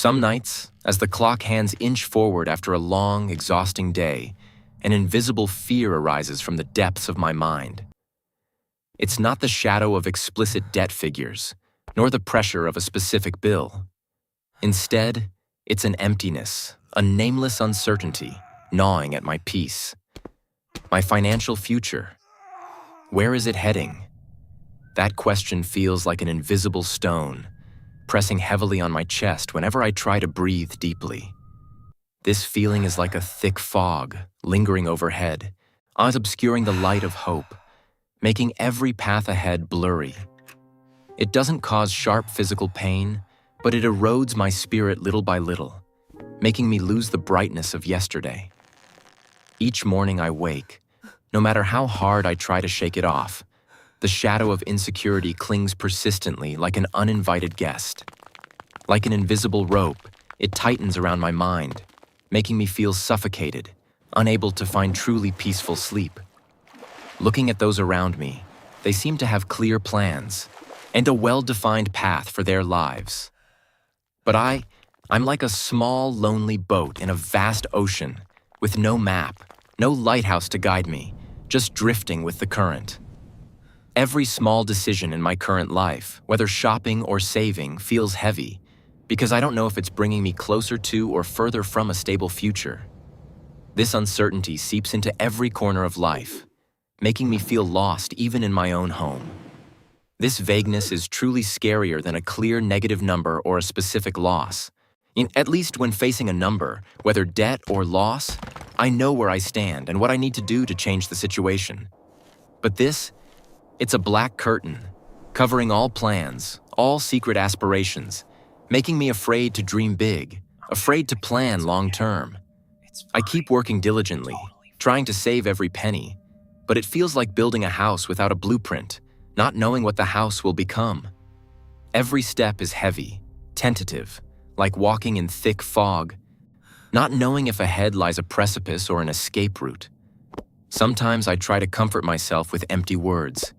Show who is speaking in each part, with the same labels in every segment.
Speaker 1: Some nights, as the clock hands inch forward after a long, exhausting day, an invisible fear arises from the depths of my mind. It's not the shadow of explicit debt figures, nor the pressure of a specific bill. Instead, it's an emptiness, a nameless uncertainty, gnawing at my peace. My financial future. Where is it heading? That question feels like an invisible stone, pressing heavily on my chest whenever I try to breathe deeply. This feeling is like a thick fog, lingering overhead, obscuring the light of hope, making every path ahead blurry. It doesn't cause sharp physical pain, but it erodes my spirit little by little, making me lose the brightness of yesterday. Each morning I wake, no matter how hard I try to shake it off, the shadow of insecurity clings persistently like an uninvited guest. Like an invisible rope, it tightens around my mind, making me feel suffocated, unable to find truly peaceful sleep. Looking at those around me, they seem to have clear plans and a well-defined path for their lives. But I'm like a small, lonely boat in a vast ocean with no map, no lighthouse to guide me, just drifting with the current. Every small decision in my current life, whether shopping or saving, feels heavy because I don't know if it's bringing me closer to or further from a stable future. This uncertainty seeps into every corner of life, making me feel lost even in my own home. This vagueness is truly scarier than a clear negative number or a specific loss. At least when facing a number, whether debt or loss, I know where I stand and what I need to do to change the situation. But it's a black curtain, covering all plans, all secret aspirations, making me afraid to dream big, afraid to plan long-term. I keep working diligently, trying to save every penny, but it feels like building a house without a blueprint, not knowing what the house will become. Every step is heavy, tentative, like walking in thick fog, not knowing if ahead lies a precipice or an escape route. Sometimes I try to comfort myself with empty words.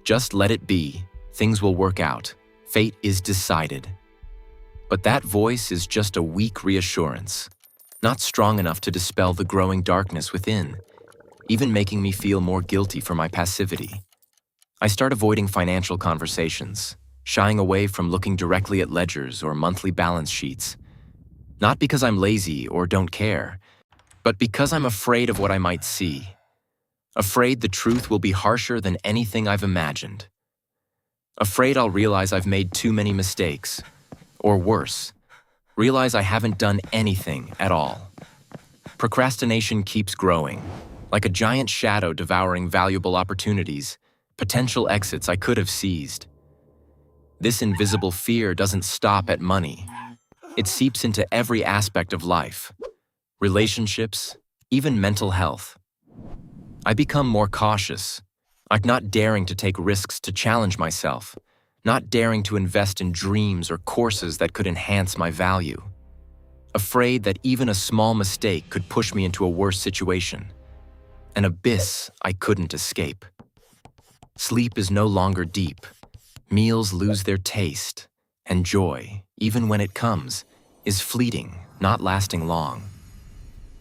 Speaker 1: Just let it be, things will work out, fate is decided. But that voice is just a weak reassurance, not strong enough to dispel the growing darkness within, even making me feel more guilty for my passivity. I start avoiding financial conversations, shying away from looking directly at ledgers or monthly balance sheets. Not because I'm lazy or don't care, but because I'm afraid of what I might see. Afraid the truth will be harsher than anything I've imagined. Afraid I'll realize I've made too many mistakes, or worse, realize I haven't done anything at all. Procrastination keeps growing, like a giant shadow devouring valuable opportunities, potential exits I could have seized. This invisible fear doesn't stop at money. It seeps into every aspect of life, relationships, even mental health. I become more cautious, like not daring to take risks to challenge myself, not daring to invest in dreams or courses that could enhance my value. Afraid that even a small mistake could push me into a worse situation, an abyss I couldn't escape. Sleep is no longer deep, meals lose their taste, and joy, even when it comes, is fleeting, not lasting long.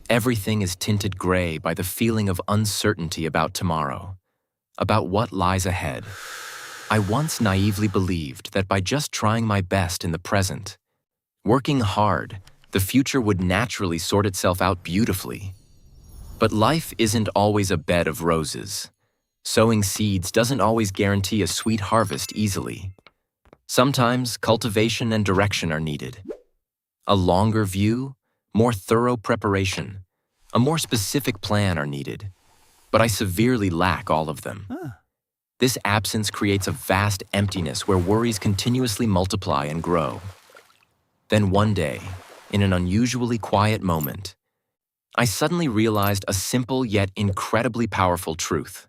Speaker 1: Everything is tinted gray by the feeling of uncertainty about tomorrow, about what lies ahead. I once naively believed that by just trying my best in the present, working hard, the future would naturally sort itself out beautifully. But life isn't always a bed of roses. Sowing seeds doesn't always guarantee a sweet harvest easily. Sometimes cultivation and direction are needed. A longer view, more thorough preparation, a more specific plan are needed, but I severely lack all of them. This absence creates a vast emptiness where worries continuously multiply and grow. Then one day, in an unusually quiet moment, I suddenly realized a simple yet incredibly powerful truth.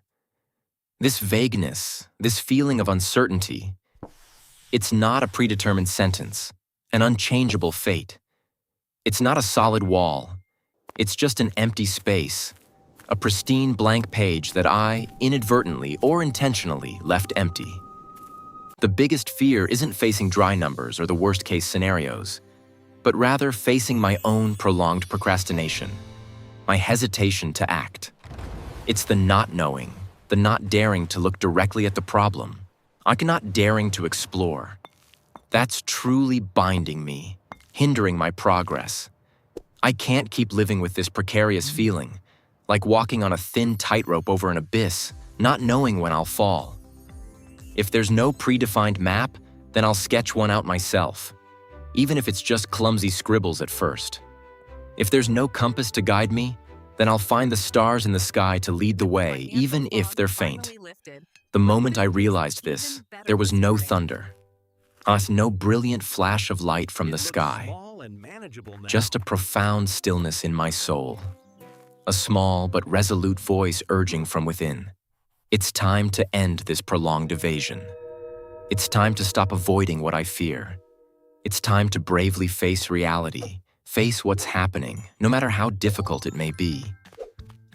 Speaker 1: This vagueness, this feeling of uncertainty, it's not a predetermined sentence, an unchangeable fate. It's not a solid wall. It's just an empty space, a pristine blank page that I, inadvertently or intentionally, left empty. The biggest fear isn't facing dry numbers or the worst-case scenarios. but rather facing my own prolonged procrastination, my hesitation to act. It's the not knowing, the not daring to look directly at the problem, not daring to explore. That's truly binding me, hindering my progress. I can't keep living with this precarious feeling, like walking on a thin tightrope over an abyss, not knowing when I'll fall. If there's no predefined map, then I'll sketch one out myself, even if it's just clumsy scribbles at first. If there's no compass to guide me, then I'll find the stars in the sky to lead the way, even if they're faint. The moment I realized this, there was no thunder, no brilliant flash of light from the sky, just a profound stillness in my soul, a small but resolute voice urging from within. It's time to end this prolonged evasion. It's time to stop avoiding what I fear. It's time to bravely face reality, face what's happening, no matter how difficult it may be.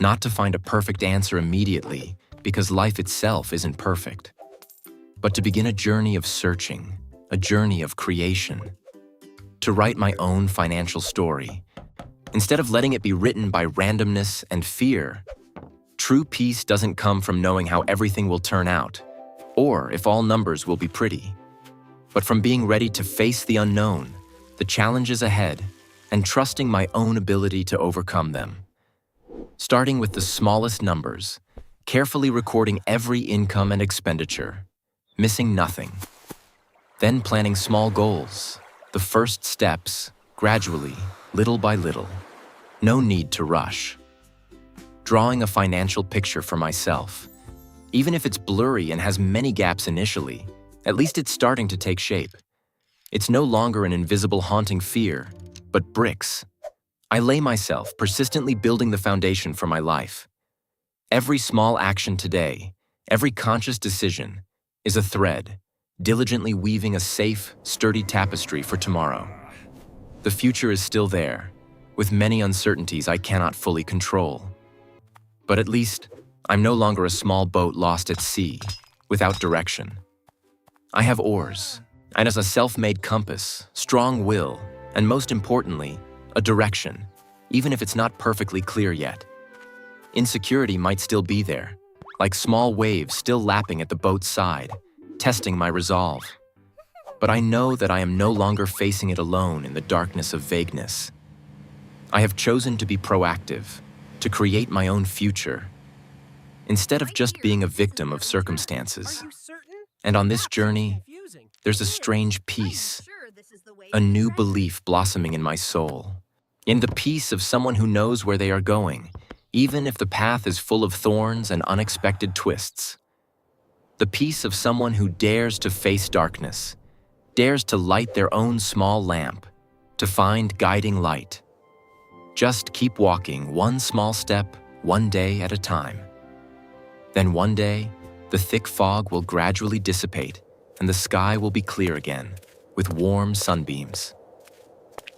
Speaker 1: Not to find a perfect answer immediately, because life itself isn't perfect, but to begin a journey of searching, a journey of creation. To write my own financial story, instead of letting it be written by randomness and fear. True peace doesn't come from knowing how everything will turn out, or if all numbers will be pretty, but from being ready to face the unknown, the challenges ahead, and trusting my own ability to overcome them. Starting with the smallest numbers, carefully recording every income and expenditure, missing nothing. Then planning small goals, the first steps, gradually, little by little. No need to rush. Drawing a financial picture for myself. Even if it's blurry and has many gaps initially, at least it's starting to take shape. It's no longer an invisible haunting fear, but bricks. I lay myself, persistently building the foundation for my life. Every small action today, every conscious decision, is a thread, diligently weaving a safe, sturdy tapestry for tomorrow. The future is still there, with many uncertainties I cannot fully control. But at least, I'm no longer a small boat lost at sea, without direction. I have oars, and as a self-made compass, strong will, and most importantly, a direction, even if it's not perfectly clear yet. Insecurity might still be there, like small waves still lapping at the boat's side, testing my resolve. But I know that I am no longer facing it alone in the darkness of vagueness. I have chosen to be proactive, to create my own future, instead of just being a victim of circumstances. And on this journey, there's a strange peace, a new belief blossoming in my soul, in the peace of someone who knows where they are going, even if the path is full of thorns and unexpected twists. The peace of someone who dares to face darkness, dares to light their own small lamp, to find guiding light. Just keep walking one small step, one day at a time. Then one day, the thick fog will gradually dissipate and the sky will be clear again, with warm sunbeams.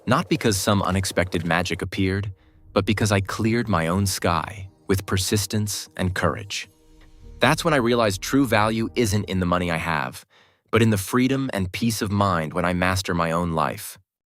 Speaker 1: Not because some unexpected magic appeared, but because I cleared my own sky with persistence and courage. That's when I realized true value isn't in the money I have, but in the freedom and peace of mind when I master my own life.